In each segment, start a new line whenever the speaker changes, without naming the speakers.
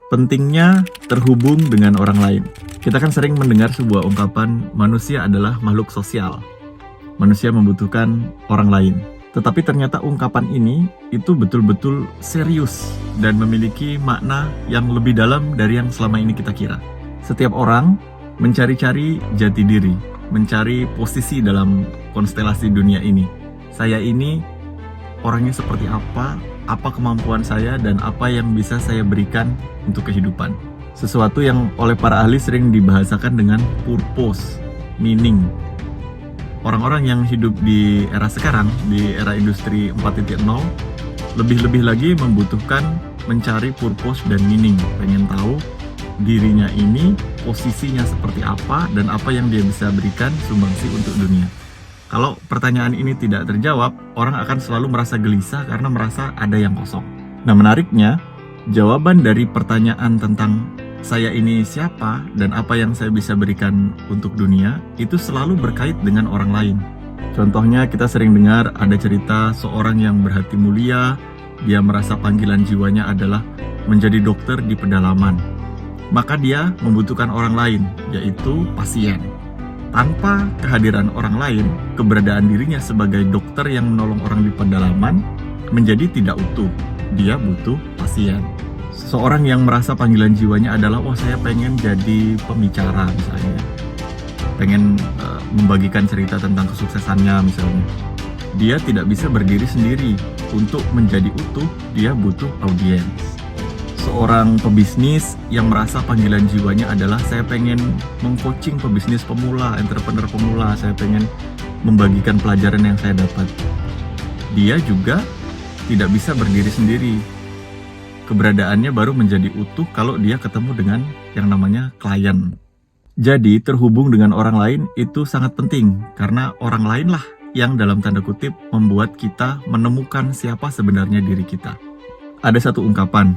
Pentingnya terhubung dengan orang lain. Kita kan sering mendengar sebuah ungkapan, manusia adalah makhluk sosial. Manusia membutuhkan orang lain. Tetapi ternyata ungkapan ini itu betul-betul serius dan memiliki makna yang lebih dalam dari yang selama ini kita kira. Setiap orang mencari-cari jati diri, mencari posisi dalam konstelasi dunia ini. Saya ini orangnya seperti apa kemampuan saya, dan apa yang bisa saya berikan untuk kehidupan. Sesuatu yang oleh para ahli sering dibahasakan dengan purpose, meaning. Orang-orang yang hidup di era sekarang, di era industri 4.0, lebih-lebih lagi membutuhkan mencari purpose dan meaning. Pengen tahu dirinya ini posisinya seperti apa dan apa yang dia bisa berikan sumbangsi untuk dunia. Kalau pertanyaan ini tidak terjawab, orang akan selalu merasa gelisah karena merasa ada yang kosong. Nah, menariknya, jawaban dari pertanyaan tentang saya ini siapa dan apa yang saya bisa berikan untuk dunia itu selalu berkait dengan orang lain. Contohnya, kita sering dengar ada cerita seorang yang berhati mulia, dia merasa panggilan jiwanya adalah menjadi dokter di pedalaman. Maka dia membutuhkan orang lain, yaitu pasien. Tanpa kehadiran orang lain, keberadaan dirinya sebagai dokter yang menolong orang di pedalaman menjadi tidak utuh. Dia butuh pasien. Seseorang yang merasa panggilan jiwanya adalah, saya pengen jadi pembicara misalnya, pengen membagikan cerita tentang kesuksesannya misalnya. Dia tidak bisa berdiri sendiri. Untuk menjadi utuh, dia butuh audiens. Seorang pebisnis yang merasa panggilan jiwanya adalah, saya pengen mengcoaching pebisnis pemula, entrepreneur pemula, saya pengen membagikan pelajaran yang saya dapat. Dia juga tidak bisa berdiri sendiri. Keberadaannya baru menjadi utuh kalau dia ketemu dengan yang namanya klien. Jadi terhubung dengan orang lain itu sangat penting, karena orang lain lah yang dalam tanda kutip membuat kita menemukan siapa sebenarnya diri kita. Ada satu ungkapan,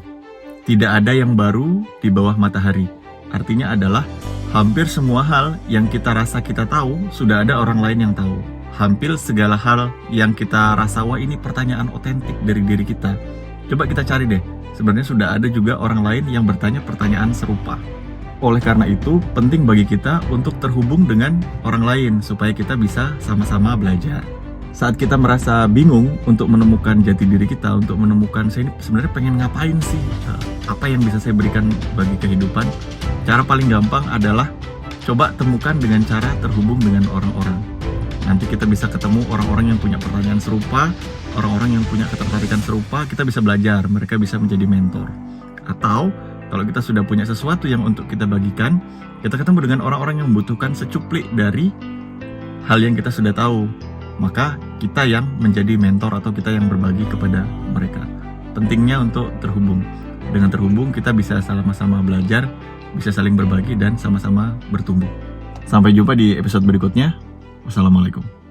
tidak ada yang baru di bawah matahari. Artinya adalah hampir semua hal yang kita rasa kita tahu, sudah ada orang lain yang tahu. Hampir segala hal yang kita rasa, wah ini pertanyaan otentik dari diri kita, coba kita cari deh, sebenarnya sudah ada juga orang lain yang bertanya pertanyaan serupa. Oleh karena itu, penting bagi kita untuk terhubung dengan orang lain supaya kita bisa sama-sama belajar. Saat kita merasa bingung untuk menemukan jati diri kita, untuk menemukan saya ini sebenarnya pengen ngapain sih, apa yang bisa saya berikan bagi kehidupan, cara paling gampang adalah coba temukan dengan cara terhubung dengan orang-orang. Nanti kita bisa ketemu orang-orang yang punya pertanyaan serupa, orang-orang yang punya ketertarikan serupa, kita bisa belajar, mereka bisa menjadi mentor. Atau kalau kita sudah punya sesuatu yang untuk kita bagikan, kita ketemu dengan orang-orang yang membutuhkan secuplik dari hal yang kita sudah tahu, maka kita yang menjadi mentor atau kita yang berbagi kepada mereka. Pentingnya untuk terhubung. Dengan terhubung kita bisa sama-sama belajar, bisa saling berbagi dan sama-sama bertumbuh. Sampai jumpa di episode berikutnya. Wassalamualaikum.